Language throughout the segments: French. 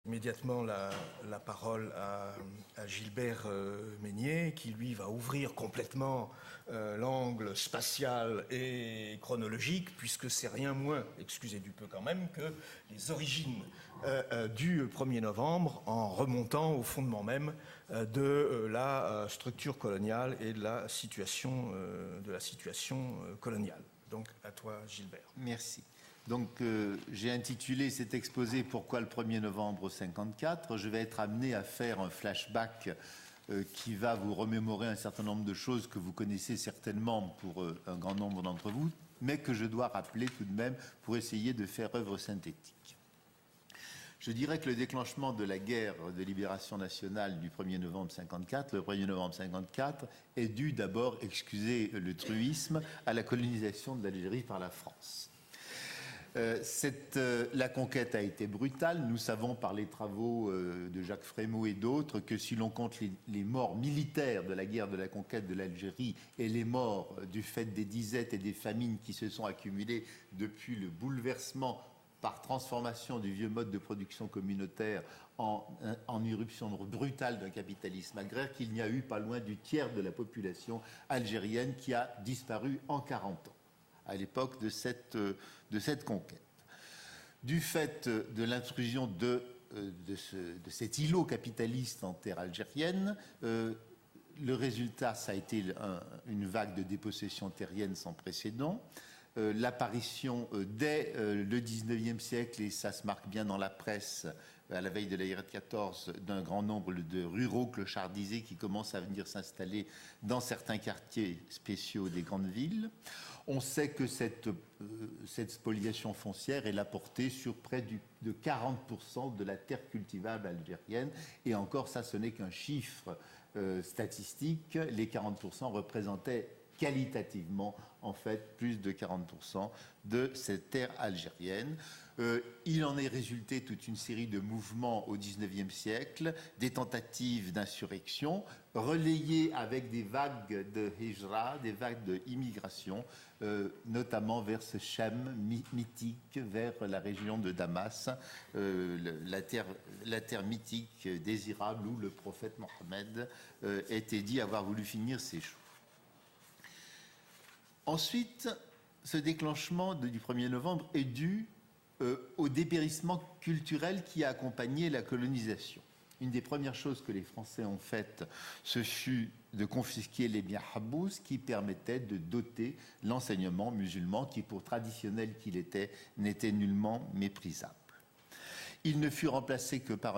immédiatement la parole à Gilbert Meignet, qui lui va ouvrir complètement l'angle spatial et chronologique, puisque c'est rien moins, excusez du peu quand même, que les origines du 1er novembre, en remontant au fondement même de la structure coloniale et de la situation coloniale. Donc à toi, Gilbert. Merci. Donc, j'ai intitulé cet exposé « Pourquoi le 1er novembre 54 ?» Je vais être amené à faire un flashback qui va vous remémorer un certain nombre de choses que vous connaissez certainement pour un grand nombre d'entre vous, mais que je dois rappeler tout de même pour essayer de faire œuvre synthétique. Je dirais que le déclenchement de la guerre de libération nationale du 1er novembre 54, le 1er novembre 54, est dû d'abord, excusez le truisme, à la colonisation de l'Algérie par la France. La conquête a été brutale. Nous savons par les travaux de Jacques Frémaux et d'autres que si l'on compte les morts militaires de la guerre de la conquête de l'Algérie et les morts du fait des disettes et des famines qui se sont accumulées depuis le bouleversement par transformation du vieux mode de production communautaire en irruption brutale d'un capitalisme agraire, qu'il n'y a eu pas loin du tiers de la population algérienne qui a disparu en 40 ans. À l'époque de cette conquête. Du fait de l'intrusion de cet îlot capitaliste en terre algérienne, le résultat, ça a été une vague de dépossession terrienne sans précédent, l'apparition dès le 19e siècle, et ça se marque bien dans la presse, à la veille de la guerre de 14, d'un grand nombre de ruraux clochardisés qui commencent à venir s'installer dans certains quartiers spéciaux des grandes villes. On sait que cette spoliation foncière, elle a porté sur près de 40% de la terre cultivable algérienne. Et encore, ça, ce n'est qu'un chiffre statistique. Les 40% représentaient qualitativement, en fait, plus de 40% de cette terre algérienne. Il en est résulté toute une série de mouvements au XIXe siècle, des tentatives d'insurrection, relayées avec des vagues de hijra, des vagues d'immigration, notamment vers ce Chem mythique, vers la région de Damas, la terre mythique, désirable, où le prophète Mohammed était dit avoir voulu finir ses jours. Ensuite, ce déclenchement du 1er novembre est dû au dépérissement culturel qui a accompagné la colonisation. Une des premières choses que les Français ont faites, ce fut de confisquer les biens habous qui permettaient de doter l'enseignement musulman qui, pour traditionnel qu'il était, n'était nullement méprisable. Il ne fut remplacé que par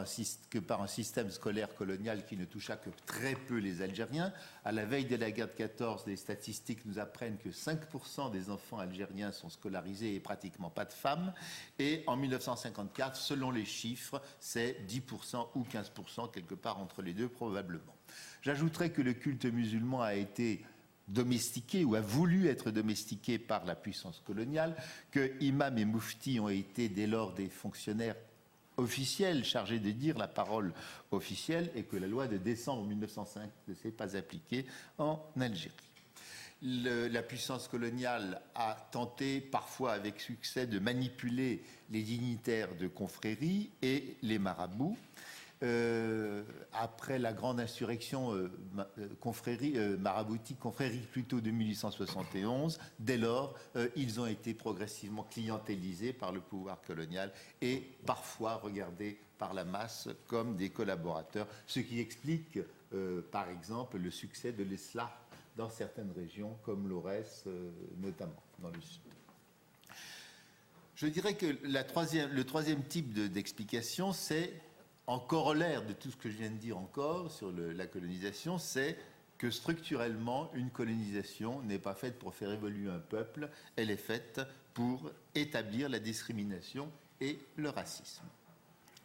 un système scolaire colonial qui ne toucha que très peu les Algériens. À la veille de la guerre de 14, les statistiques nous apprennent que 5% des enfants algériens sont scolarisés et pratiquement pas de femmes. Et en 1954, selon les chiffres, c'est 10% ou 15%, quelque part entre les deux probablement. J'ajouterais que le culte musulman a été domestiqué ou a voulu être domestiqué par la puissance coloniale, que imams et mouftis ont été dès lors des fonctionnaires officielle chargée de dire la parole officielle et que la loi de décembre 1905 ne s'est pas appliquée en Algérie. La puissance coloniale a tenté, parfois avec succès, de manipuler les dignitaires de confréries et les marabouts. Après la grande insurrection maraboutique, confrérie plutôt de 1871, dès lors, ils ont été progressivement clientélisés par le pouvoir colonial et parfois regardés par la masse comme des collaborateurs, ce qui explique, par exemple, le succès de l'islam dans certaines régions, comme l'Aurès notamment, dans le sud. Je dirais que le troisième type d'explication, c'est en corollaire de tout ce que je viens de dire encore sur la colonisation, c'est que structurellement, une colonisation n'est pas faite pour faire évoluer un peuple, elle est faite pour établir la discrimination et le racisme.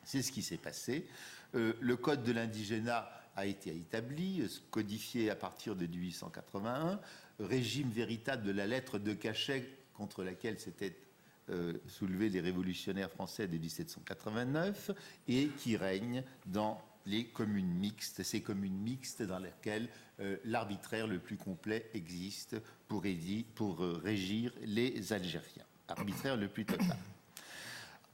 C'est ce qui s'est passé. Le code de l'indigénat a été établi, codifié à partir de 1881, régime véritable de la lettre de cachet contre laquelle s'était soulevé les révolutionnaires français de 1789 et qui règne dans les communes mixtes, ces communes mixtes dans lesquelles l'arbitraire le plus complet existe pour régir les Algériens, arbitraire le plus total.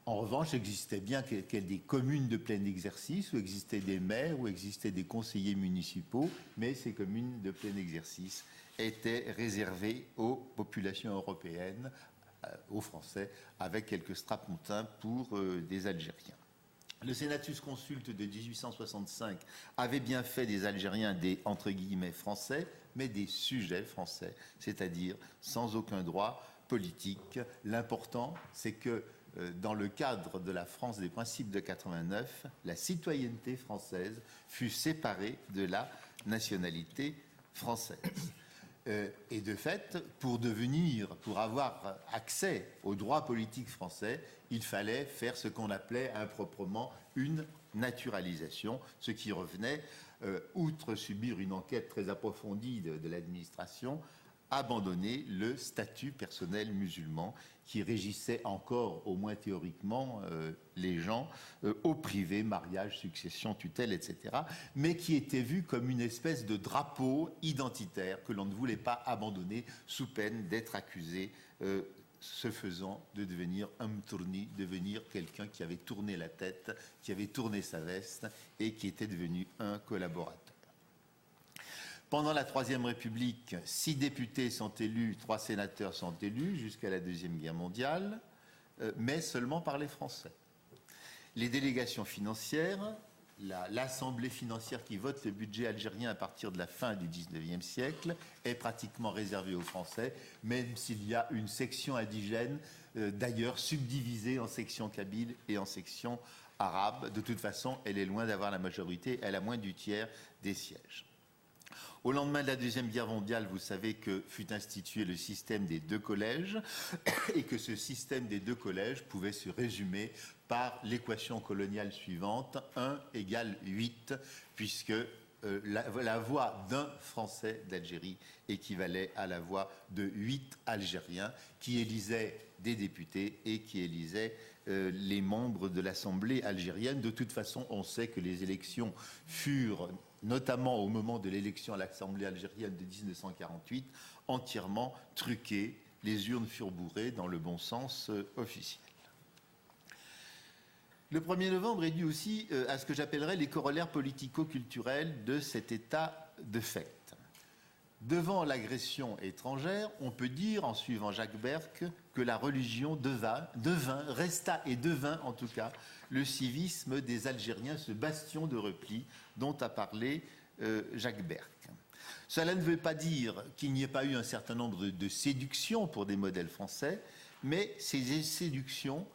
En revanche, existait bien des communes de plein exercice, où existaient des maires, où existaient des conseillers municipaux, mais ces communes de plein exercice étaient réservées aux populations européennes, aux Français, avec quelques strapontins pour des Algériens. Le Senatus Consulte de 1865 avait bien fait des Algériens des, entre guillemets, Français, mais des sujets français, c'est-à-dire sans aucun droit politique. L'important, c'est que dans le cadre de la France des principes de 89, la citoyenneté française fut séparée de la nationalité française. Et de fait, pour avoir accès aux droits politiques français, il fallait faire ce qu'on appelait improprement une naturalisation, ce qui revenait, outre subir une enquête très approfondie de l'administration, abandonner le statut personnel musulman qui régissait encore, au moins théoriquement, les gens au privé, mariage, succession, tutelle, etc., mais qui était vu comme une espèce de drapeau identitaire que l'on ne voulait pas abandonner sous peine d'être accusé, ce faisant, de devenir un mtourni, devenir quelqu'un qui avait tourné la tête, qui avait tourné sa veste et qui était devenu un collaborateur. Pendant la Troisième République, 6 députés sont élus, 3 sénateurs sont élus jusqu'à la Deuxième Guerre mondiale, mais seulement par les Français. Les délégations financières, l'Assemblée financière qui vote le budget algérien à partir de la fin du XIXe siècle, est pratiquement réservée aux Français, même s'il y a une section indigène, d'ailleurs subdivisée en sections kabyles et en sections arabes. De toute façon, elle est loin d'avoir la majorité, elle a moins du tiers des sièges. Au lendemain de la Deuxième Guerre mondiale, vous savez que fut institué le système des 2 collèges et que ce système des 2 collèges pouvait se résumer par l'équation coloniale suivante, 1 égale 8, puisque la voix d'un Français d'Algérie équivalait à la voix de 8 Algériens qui élisaient des députés et qui élisaient les membres de l'Assemblée algérienne. De toute façon, on sait que les élections furent, notamment au moment de l'élection à l'Assemblée algérienne de 1948, entièrement truquées. Les urnes furent bourrées dans le bon sens officiel. Le 1er novembre est dû aussi à ce que j'appellerais les corollaires politico-culturels de cet état de fait. Devant l'agression étrangère, on peut dire, en suivant Jacques Berck, que la religion resta et devint en tout cas le civisme des Algériens, ce bastion de repli dont a parlé Jacques Berck. Cela ne veut pas dire qu'il n'y ait pas eu un certain nombre de séductions pour des modèles français, mais ces séductions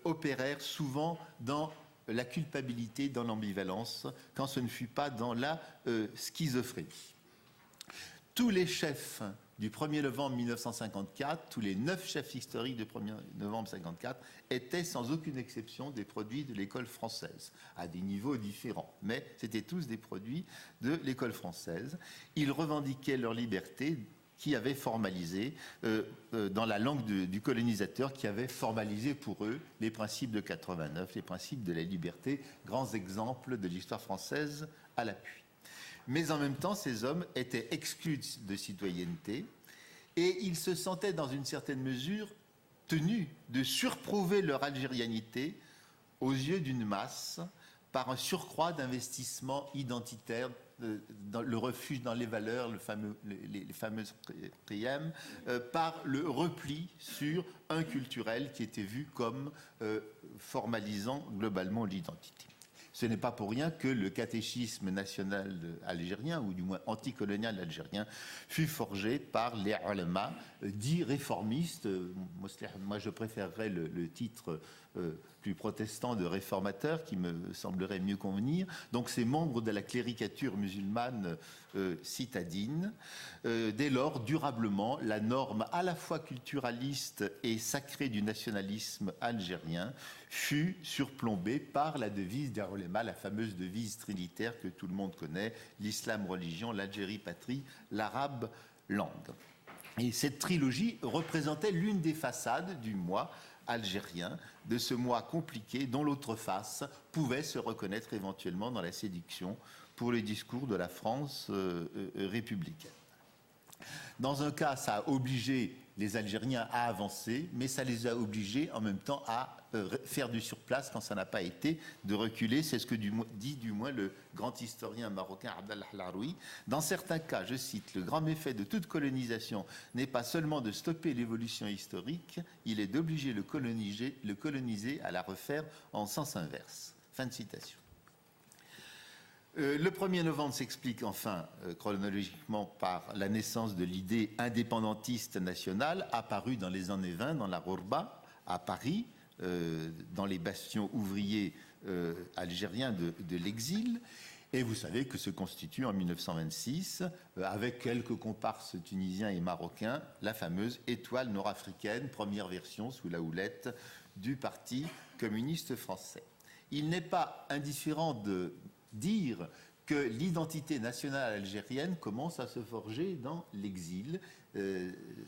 opérèrent souvent dans la culpabilité, dans l'ambivalence, quand ce ne fut pas dans la schizophrénie. Tous les chefs du 1er novembre 1954, tous les 9 chefs historiques du 1er novembre 1954 étaient sans aucune exception des produits de l'école française, à des niveaux différents, mais c'était tous des produits de l'école française. Ils revendiquaient leur liberté qui avait formalisé, dans la langue du colonisateur, qui avait formalisé pour eux les principes de 89, les principes de la liberté, grands exemples de l'histoire française à l'appui. Mais en même temps, ces hommes étaient exclus de citoyenneté et ils se sentaient dans une certaine mesure tenus de surprouver leur algérianité aux yeux d'une masse par un surcroît d'investissement identitaire, dans le refuge dans les valeurs, les fameuses priem, par le repli sur un culturel qui était vu comme formalisant globalement l'identité. Ce n'est pas pour rien que le catéchisme national algérien, ou du moins anticolonial algérien, fut forgé par les ulama dits réformistes. Moi, je préférerais le titre plus protestant de réformateur, qui me semblerait mieux convenir. Donc, ces membres de la cléricature musulmane citadine. Dès lors, durablement, la norme à la fois culturaliste et sacrée du nationalisme algérien fut surplombée par la devise des ulama, la fameuse devise trinitaire que tout le monde connaît, l'islam religion, l'Algérie patrie, l'arabe langue. Et cette trilogie représentait l'une des façades du moi algérien, de ce moi compliqué dont l'autre face pouvait se reconnaître éventuellement dans la séduction pour les discours de la France républicaine. Dans un cas, ça a obligé les Algériens à avancer, mais ça les a obligés en même temps à faire du surplace quand ça n'a pas été, de reculer. C'est ce que dit du moins le grand historien marocain Abdallah Laroui. Dans certains cas, je cite, le grand méfait de toute colonisation n'est pas seulement de stopper l'évolution historique, il est d'obliger le colonisé à la refaire en sens inverse. Fin de citation. Le 1er novembre s'explique enfin chronologiquement par la naissance de l'idée indépendantiste nationale apparue dans les années 20 dans la Rourba à Paris, dans les bastions ouvriers algériens de l'exil. Et vous savez que se constitue en 1926, avec quelques comparses tunisiens et marocains, la fameuse Étoile nord-africaine, première version sous la houlette du Parti communiste français. Il n'est pas indifférent de dire que l'identité nationale algérienne commence à se forger dans l'exil.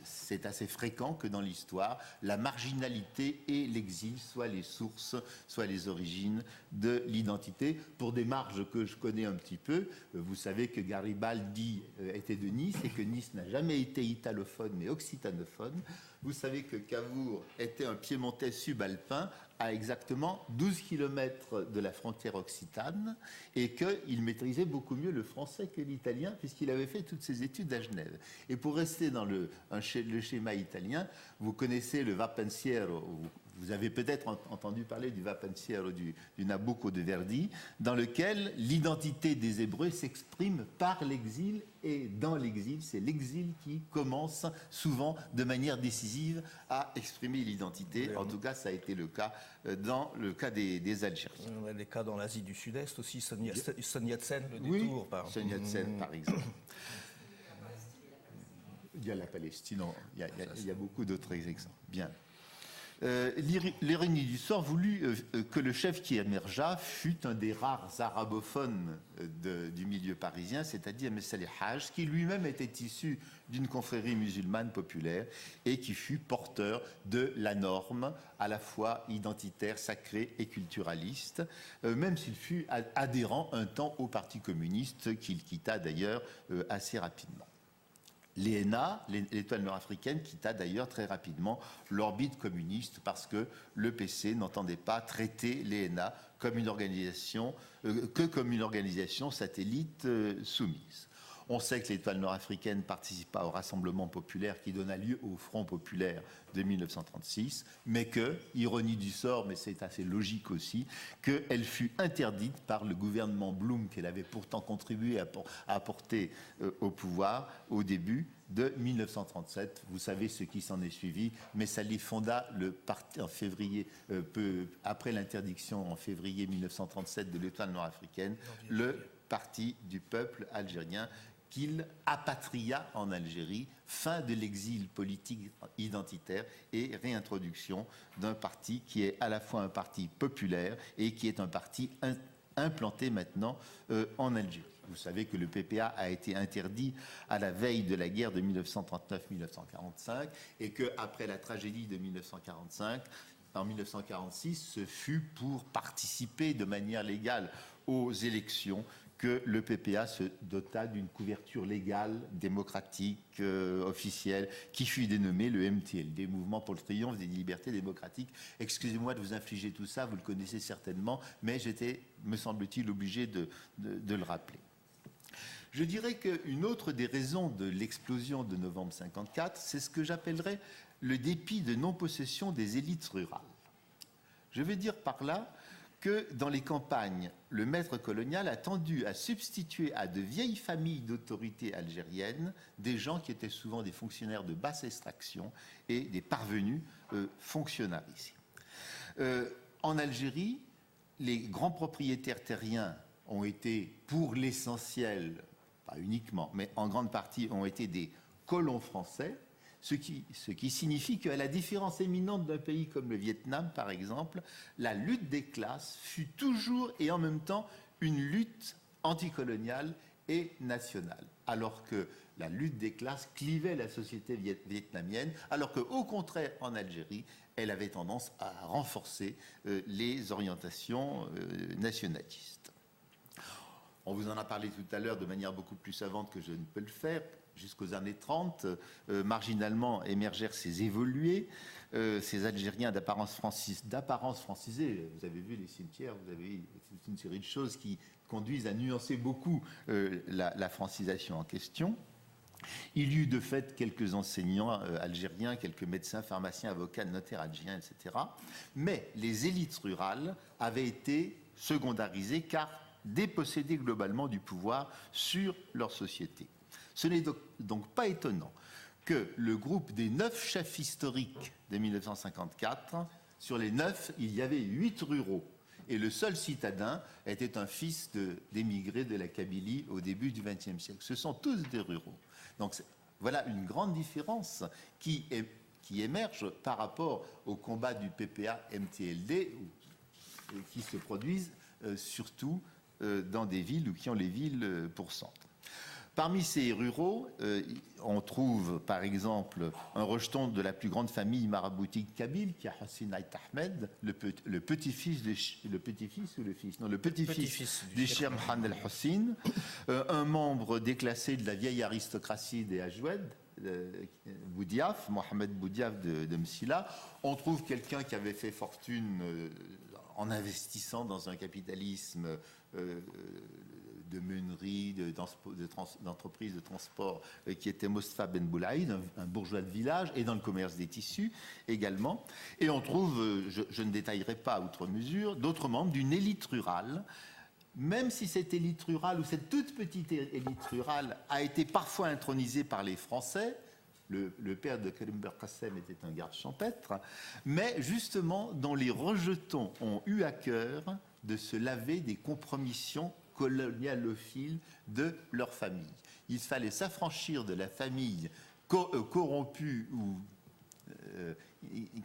C'est assez fréquent que dans l'histoire, la marginalité et l'exil soient les sources, soient les origines de l'identité. Pour des marges que je connais un petit peu, vous savez que Garibaldi était de Nice et que Nice n'a jamais été italophone mais occitanophone. Vous savez que Cavour était un piémontais subalpin à exactement 12 km de la frontière occitane et qu'il maîtrisait beaucoup mieux le français que l'italien puisqu'il avait fait toutes ses études à Genève. Et pour rester dans le schéma italien, vous connaissez le Vapensiero, vous avez peut-être entendu parler du Vapensiero du Nabucco de Verdi, dans lequel l'identité des Hébreux s'exprime par l'exil, et dans l'exil, c'est l'exil qui commence souvent de manière décisive à exprimer l'identité. En tout cas, ça a été le cas dans le cas des Algériens. On a des cas dans l'Asie du Sud-Est aussi, Sun Yat-sen, le détour. Oui, par... Sun Yat-sen, par exemple. Il y a la Palestine, il y a beaucoup d'autres exemples. Bien. L'ironie du sort voulut que le chef qui émergea fût un des rares arabophones du milieu parisien, c'est-à-dire Salih Haj, qui lui-même était issu d'une confrérie musulmane populaire et qui fut porteur de la norme à la fois identitaire, sacrée et culturaliste, même s'il fut adhérent un temps au Parti communiste qu'il quitta d'ailleurs assez rapidement. L'ENA, l'étoile nord-africaine, quitta d'ailleurs très rapidement l'orbite communiste parce que le PC n'entendait pas traiter l'ENA comme une organisation, comme une organisation satellite soumise. On sait que l'étoile nord-africaine participa au Rassemblement populaire qui donna lieu au Front populaire de 1936, mais que, ironie du sort, mais c'est assez logique aussi, qu'elle fut interdite par le gouvernement Blum, qu'elle avait pourtant contribué à apporter au pouvoir au début de 1937. Vous savez ce qui s'en est suivi, mais Salih fonda le parti en février, après l'interdiction en février 1937 de l'étoile nord-africaine, le Parti du peuple algérien, qu'il apatria en Algérie, fin de l'exil politique identitaire et réintroduction d'un parti qui est à la fois un parti populaire et qui est un parti implanté maintenant en Algérie. Vous savez que le PPA a été interdit à la veille de la guerre de 1939-1945 et qu'après la tragédie de 1945, en 1946, ce fut pour participer de manière légale aux élections que le PPA se dota d'une couverture légale, démocratique, officielle, qui fut dénommée le MTLD, Mouvement pour le triomphe des libertés démocratiques. Excusez-moi de vous infliger tout ça, vous le connaissez certainement, mais j'étais, me semble-t-il, obligé de le rappeler. Je dirais qu'une autre des raisons de l'explosion de novembre 54, c'est ce que j'appellerais le dépit de non-possession des élites rurales. Je veux dire par là que dans les campagnes, le maître colonial a tendu à substituer à de vieilles familles d'autorités algériennes des gens qui étaient souvent des fonctionnaires de basse extraction et des parvenus fonctionnarisés. En Algérie, les grands propriétaires terriens ont été, pour l'essentiel, pas uniquement, mais en grande partie, ont été des colons français, ce qui signifie qu'à la différence éminente d'un pays comme le Vietnam, par exemple, la lutte des classes fut toujours et en même temps une lutte anticoloniale et nationale, alors que la lutte des classes clivait la société vietnamienne, alors qu'au contraire, en Algérie, elle avait tendance à renforcer les orientations nationalistes. On vous en a parlé tout à l'heure de manière beaucoup plus savante que je ne peux le faire. jusqu'aux années 30, marginalement émergèrent ces évolués, ces Algériens d'apparence francisée. Vous avez vu les cimetières, vous avez vu toute une série de choses qui conduisent à nuancer beaucoup la francisation en question. Il y eut de fait quelques enseignants algériens, quelques médecins, pharmaciens, avocats, notaires algériens, etc. Mais les élites rurales avaient été secondarisées car dépossédées globalement du pouvoir sur leur société. Ce n'est donc pas étonnant que le groupe des 9 chefs historiques de 1954, sur les 9, il y avait 8 ruraux. Et le seul citadin était un fils d'émigrés de la Kabylie au début du XXe siècle. Ce sont tous des ruraux. Donc voilà une grande différence qui émerge par rapport au combat du PPA-MTLD qui se produisent surtout dans des villes ou qui ont les villes pour centre. Parmi ces ruraux, on trouve par exemple un rejeton de la plus grande famille maraboutique kabyle, qui est Hassin Ait Ahmed, le petit-fils du Cheikh Mohamed El Hossein, un membre déclassé de la vieille aristocratie des Ajwad, Boudiaf, Mohamed Boudiaf de Msila. On trouve quelqu'un qui avait fait fortune en investissant dans un capitalisme de meunerie, d'entreprise de transport qui était Mostafa Ben Boulaïd, un bourgeois de village, et dans le commerce des tissus également. Et on trouve, je ne détaillerai pas outre mesure, d'autres membres d'une élite rurale, même si cette élite rurale, ou cette toute petite élite rurale, a été parfois intronisée par les Français. Le père de Karim Belkacem était un garde champêtre, mais justement dont les rejetons ont eu à cœur de se laver des compromissions colonialophiles de leur famille. Il fallait s'affranchir de la famille corrompue ou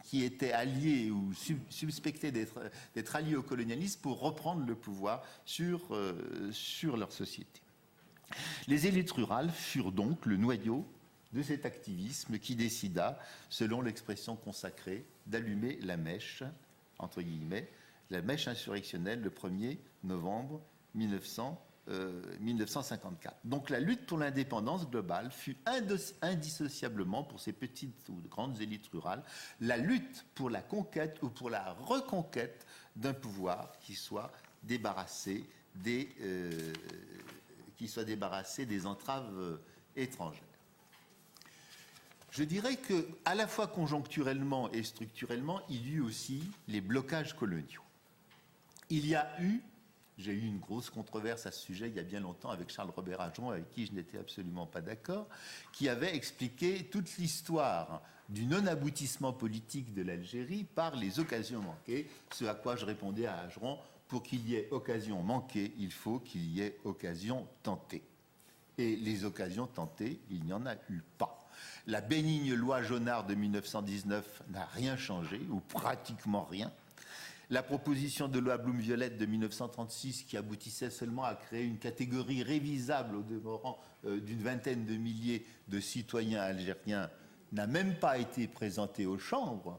qui était alliée ou suspectée d'être alliée au colonialisme pour reprendre le pouvoir sur leur société. Les élites rurales furent donc le noyau de cet activisme qui décida, selon l'expression consacrée, d'allumer la mèche, entre guillemets, la mèche insurrectionnelle le 1er novembre 1954. Donc la lutte pour l'indépendance globale fut indissociablement, pour ces petites ou grandes élites rurales, la lutte pour la conquête ou pour la reconquête d'un pouvoir qui soit débarrassé des entraves étrangères. Je dirais que, à la fois conjoncturellement et structurellement, il y eut aussi les blocages coloniaux. Il y a eu, j'ai eu une grosse controverse à ce sujet il y a bien longtemps avec Charles Robert Ageron, avec qui je n'étais absolument pas d'accord, qui avait expliqué toute l'histoire du non-aboutissement politique de l'Algérie par les occasions manquées, ce à quoi je répondais à Ageron, pour qu'il y ait occasion manquée, il faut qu'il y ait occasion tentée. Et les occasions tentées, il n'y en a eu pas. La bénigne loi Jonard de 1919 n'a rien changé, ou pratiquement rien. La proposition de loi Blum-Violette de 1936, qui aboutissait seulement à créer une catégorie révisable au demeurant d'une vingtaine de milliers de citoyens algériens, n'a même pas été présentée aux chambres.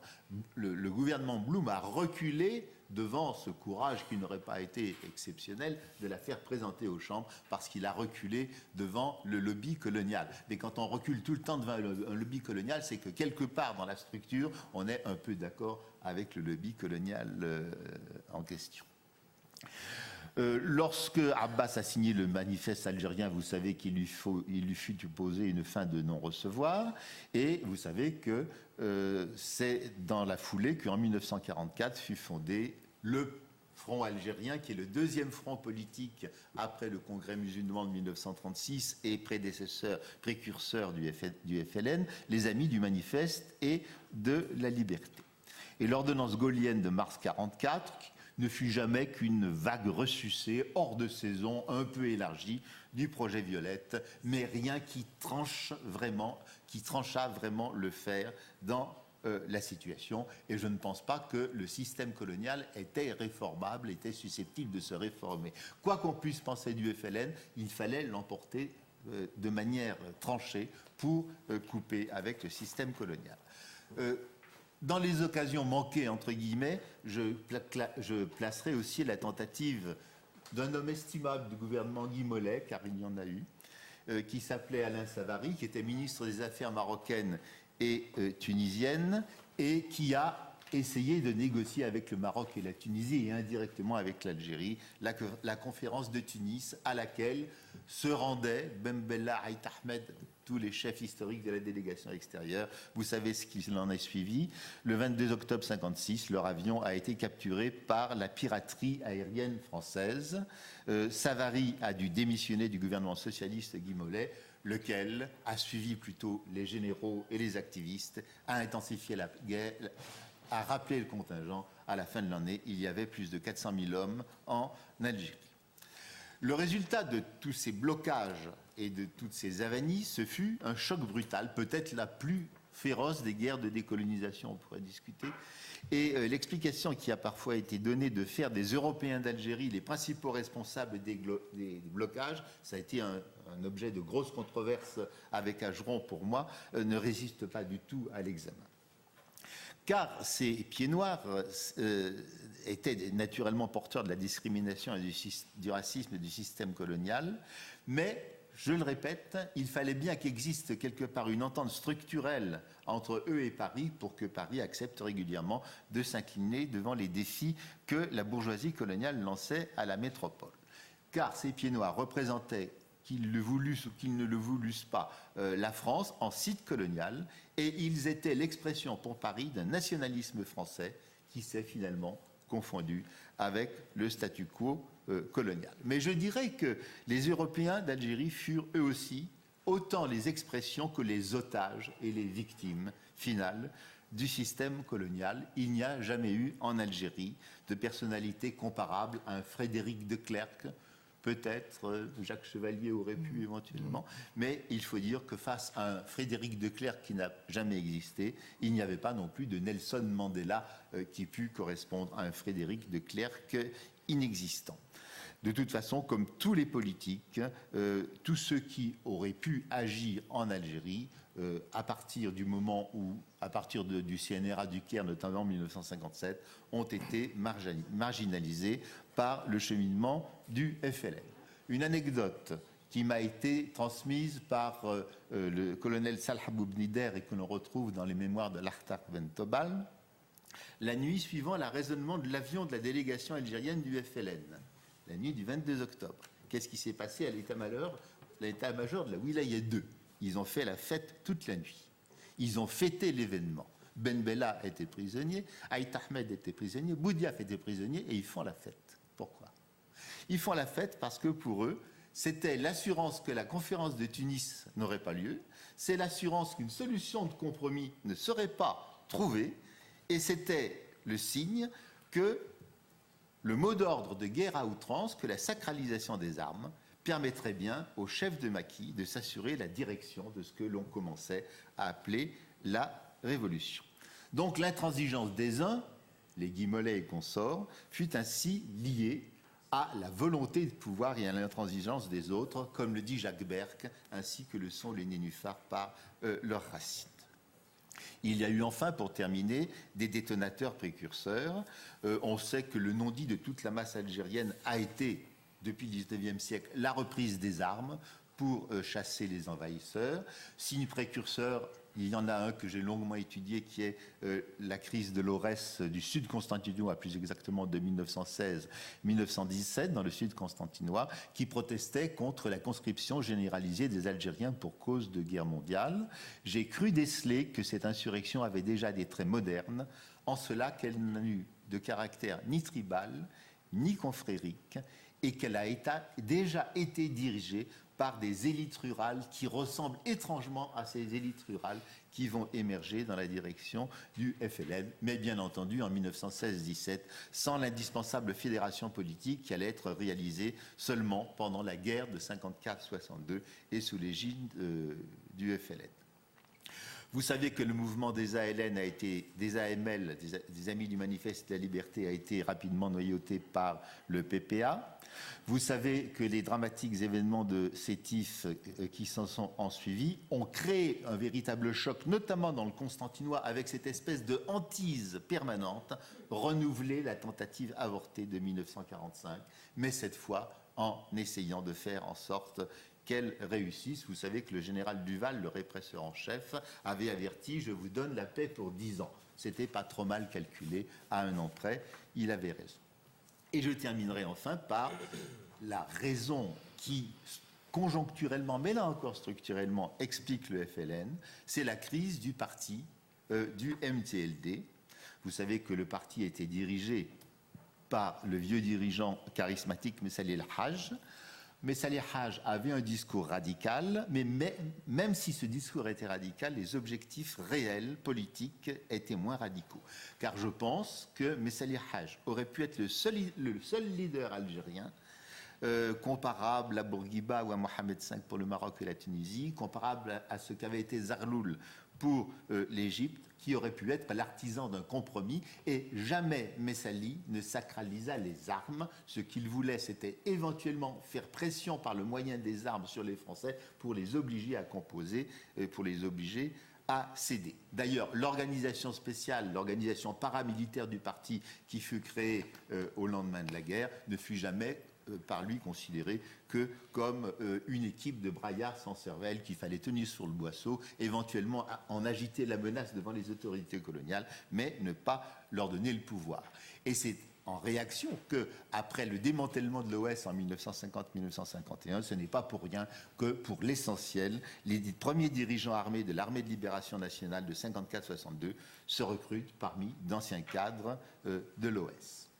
Le gouvernement Blum a reculé devant ce courage qui n'aurait pas été exceptionnel de la faire présenter aux chambres parce qu'il a reculé devant le lobby colonial. Mais quand on recule tout le temps devant un lobby colonial, c'est que quelque part dans la structure, on est un peu d'accord avec le lobby colonial en question. Lorsque Abbas a signé le manifeste algérien, vous savez qu'il lui fut opposé une fin de non-recevoir, et vous savez que c'est dans la foulée qu'en 1944 fut fondé le Front algérien, qui est le deuxième front politique après le Congrès musulman de 1936 et précurseur du FLN, les Amis du Manifeste et de la Liberté. Et l'ordonnance gaullienne de mars 1944 ne fut jamais qu'une vague ressucée, hors de saison, un peu élargie, du projet Violette, mais rien qui trancha vraiment le fer dans la situation. Et je ne pense pas que le système colonial était réformable, était susceptible de se réformer. Quoi qu'on puisse penser du FLN, il fallait l'emporter de manière tranchée pour couper avec le système colonial. Dans les occasions manquées, entre guillemets, je placerai aussi la tentative d'un homme estimable du gouvernement Guy Mollet, car il y en a eu, qui s'appelait Alain Savary, qui était ministre des Affaires marocaines et tunisiennes, et qui a essayé de négocier avec le Maroc et la Tunisie et indirectement avec l'Algérie la conférence de Tunis à laquelle se rendaient Ben Bella, Aït Ahmed, tous les chefs historiques de la délégation extérieure. Vous savez ce qu'il en est suivi. Le 22 octobre 1956, leur avion a été capturé par la piraterie aérienne française. Savary a dû démissionner du gouvernement socialiste Guy Mollet, lequel a suivi plutôt les généraux et les activistes, a intensifié la guerre, a rappelé le contingent. À la fin de l'année, il y avait plus de 400 000 hommes en Algérie. Le résultat de tous ces blocages et de toutes ces avanies, ce fut un choc brutal, peut-être la plus féroce des guerres de décolonisation, on pourrait discuter. Et l'explication qui a parfois été donnée de faire des Européens d'Algérie les principaux responsables des blocages, ça a été un objet de grosse controverse avec Ageron pour moi, ne résiste pas du tout à l'examen. Car ces pieds noirs étaient naturellement porteurs de la discrimination et du racisme et du système colonial, mais, je le répète, il fallait bien qu'existe quelque part une entente structurelle entre eux et Paris pour que Paris accepte régulièrement de s'incliner devant les défis que la bourgeoisie coloniale lançait à la métropole. Car ces pieds noirs représentaient, qu'ils le voulussent ou qu'ils ne le voulussent pas, la France en site colonial, et ils étaient l'expression pour Paris d'un nationalisme français qui s'est finalement confondu avec le statu quo colonial. Mais je dirais que les Européens d'Algérie furent eux aussi autant les expressions que les otages et les victimes finales du système colonial. Il n'y a jamais eu en Algérie de personnalité comparable à un Frédéric de Clercq. Peut-être Jacques Chevalier aurait pu éventuellement, mais il faut dire que face à un Frédéric de Clercq qui n'a jamais existé, il n'y avait pas non plus de Nelson Mandela qui pût correspondre à un Frédéric de Clercq inexistant. De toute façon, comme tous les politiques, tous ceux qui auraient pu agir en Algérie, à partir du moment où, à partir du CNRA du Caire, notamment en 1957, ont été marginalisés par le cheminement du FLN. Une anecdote qui m'a été transmise par le colonel Salah Boubnider et que l'on retrouve dans les mémoires de l'Artak Ben Tobal, la nuit suivant l'arraisonnement de l'avion de la délégation algérienne du FLN, la nuit du 22 octobre. Qu'est-ce qui s'est passé à l'état-major de la Wilaya 2 ? Ils ont fait la fête toute la nuit. Ils ont fêté l'événement. Ben Bella était prisonnier, Aït Ahmed était prisonnier, Boudiaf était prisonnier, et ils font la fête. Pourquoi ? Ils font la fête parce que pour eux, c'était l'assurance que la conférence de Tunis n'aurait pas lieu, c'est l'assurance qu'une solution de compromis ne serait pas trouvée, et c'était le signe que le mot d'ordre de guerre à outrance, que la sacralisation des armes, permettrait bien au chef de maquis de s'assurer la direction de ce que l'on commençait à appeler la révolution. Donc l'intransigeance des uns, les Guy Mollet et consorts, fut ainsi liée à la volonté de pouvoir et à l'intransigeance des autres, comme le dit Jacques Berck, ainsi que le sont les nénuphars par leurs racines. Il y a eu enfin, pour terminer, des détonateurs précurseurs. On sait que le non-dit de toute la masse algérienne a été, depuis le XIXe siècle, la reprise des armes pour chasser les envahisseurs. Signe précurseur, il y en a un que j'ai longuement étudié, qui est la crise de l'Aurès du sud constantinois, plus exactement de 1916-1917, dans le sud constantinois, qui protestait contre la conscription généralisée des Algériens pour cause de guerre mondiale. J'ai cru déceler que cette insurrection avait déjà des traits modernes, en cela qu'elle n'a eu de caractère ni tribal, ni confrérique, et qu'elle a déjà été dirigée par des élites rurales qui ressemblent étrangement à ces élites rurales qui vont émerger dans la direction du FLN, mais bien entendu en 1916-17, sans l'indispensable fédération politique qui allait être réalisée seulement pendant la guerre de 54-62 et sous l'égide du FLN. Vous savez que le mouvement des ALN des AML, des Amis du Manifeste de la Liberté, a été rapidement noyauté par le PPA. Vous savez que les dramatiques événements de Sétif qui s'en sont ensuivis ont créé un véritable choc, notamment dans le Constantinois, avec cette espèce de hantise permanente, renouveler la tentative avortée de 1945, mais cette fois en essayant de faire en sorte qu'elle réussisse. Vous savez que le général Duval, le répresseur en chef, avait averti « Je vous donne la paix pour 10 ans ». C'était pas trop mal calculé à un an près. Il avait raison. Et je terminerai enfin par la raison qui, conjoncturellement, mais là encore structurellement, explique le FLN, c'est la crise du parti, du MTLD. Vous savez que le parti a été dirigé par le vieux dirigeant charismatique Messali El-Haj. Messali El-Haj avait un discours radical, mais même si ce discours était radical, les objectifs réels, politiques, étaient moins radicaux. Car je pense que Messali El-Haj aurait pu être le seul leader algérien comparable à Bourguiba ou à Mohamed V pour le Maroc et la Tunisie, comparable à ce qu'avait été Zarloul pour l'Égypte, qui aurait pu être l'artisan d'un compromis, et jamais Messali ne sacralisa les armes. Ce qu'il voulait, c'était éventuellement faire pression par le moyen des armes sur les Français pour les obliger à composer, pour les obliger à céder. D'ailleurs, l'organisation spéciale, l'organisation paramilitaire du parti qui fut créée au lendemain de la guerre ne fut jamais par lui considéré que comme une équipe de braillards sans cervelle qu'il fallait tenir sur le boisseau, éventuellement en agiter la menace devant les autorités coloniales, mais ne pas leur donner le pouvoir. Et c'est en réaction que, après le démantèlement de l'OS en 1950-1951, ce n'est pas pour rien que, pour l'essentiel, les premiers dirigeants armés de l'armée de libération nationale de 54-62 se recrutent parmi d'anciens cadres de l'OS.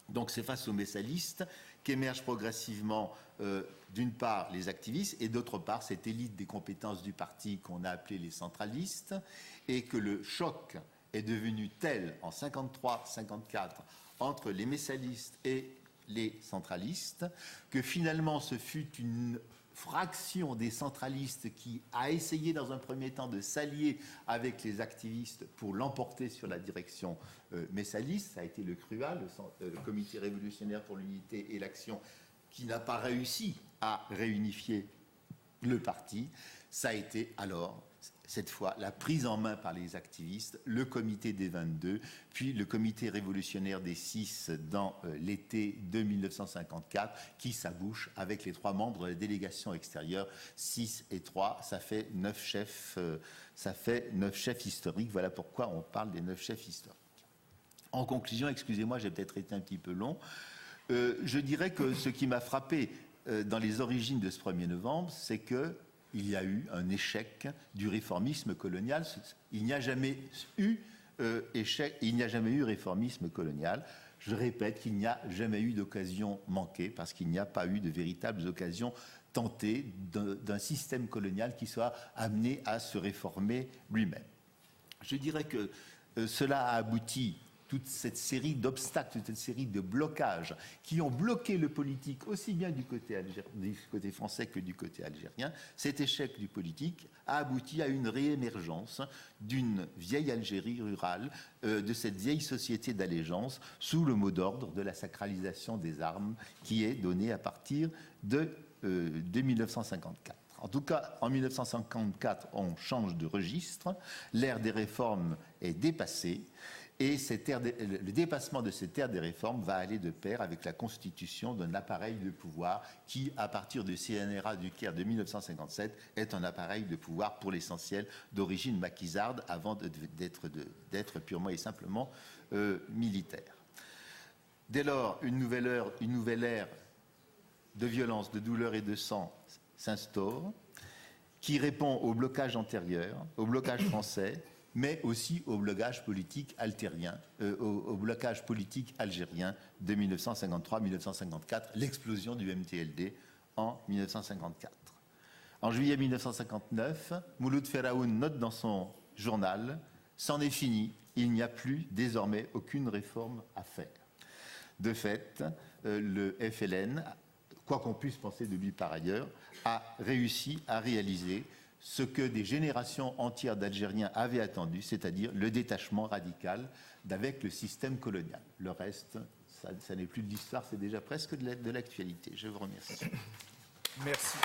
Donc c'est face aux messalistes qu'émergent progressivement, d'une part, les activistes, et d'autre part, cette élite des compétences du parti qu'on a appelée les centralistes, et que le choc est devenu tel en 53-54 entre les messalistes et les centralistes, que finalement ce fut une fraction des centralistes qui a essayé dans un premier temps de s'allier avec les activistes pour l'emporter sur la direction messaliste. Ça a été le CRUA, le Comité révolutionnaire pour l'unité et l'action, qui n'a pas réussi à réunifier le parti. Ça a été alors, cette fois, la prise en main par les activistes, le comité des 22, puis le comité révolutionnaire des 6 dans l'été de 1954, qui s'abouche avec les 3 membres de la délégation extérieure, 6 et 3, ça fait 9 chefs, historiques. Voilà pourquoi on parle des 9 chefs historiques. En conclusion, excusez-moi, j'ai peut-être été un petit peu long, je dirais que ce qui m'a frappé dans les origines de ce 1er novembre, c'est que il y a eu un échec du réformisme colonial. Il n'y a jamais eu il n'y a jamais eu réformisme colonial. Je répète qu'il n'y a jamais eu d'occasion manquée, parce qu'il n'y a pas eu de véritables occasions tentées d'un système colonial qui soit amené à se réformer lui-même. Je dirais que cela a abouti, toute cette série d'obstacles, toute cette série de blocages qui ont bloqué le politique aussi bien du côté français que du côté algérien. Cet échec du politique a abouti à une réémergence d'une vieille Algérie rurale, de cette vieille société d'allégeance sous le mot d'ordre de la sacralisation des armes qui est donnée à partir de 1954. En tout cas, en 1954, on change de registre, l'ère des réformes est dépassée, et le dépassement de cette ère des réformes va aller de pair avec la constitution d'un appareil de pouvoir qui, à partir du CNRA du Caire de 1957, est un appareil de pouvoir pour l'essentiel d'origine maquisarde avant d'être purement et simplement militaire. Dès lors, une nouvelle ère de violence, de douleur et de sang s'instaure, qui répond au blocage antérieur, au blocage français, mais aussi au blocage politique au blocage politique algérien de 1953-1954, l'explosion du MTLD en 1954. En juillet 1959, Mouloud Feraoun note dans son journal « C'en est fini, il n'y a plus désormais aucune réforme à faire ». De fait, le FLN, quoi qu'on puisse penser de lui par ailleurs, a réussi à réaliser ce que des générations entières d'Algériens avaient attendu, c'est-à-dire le détachement radical d'avec le système colonial. Le reste, ça n'est plus de l'histoire, c'est déjà presque de l'actualité. Je vous remercie. Merci.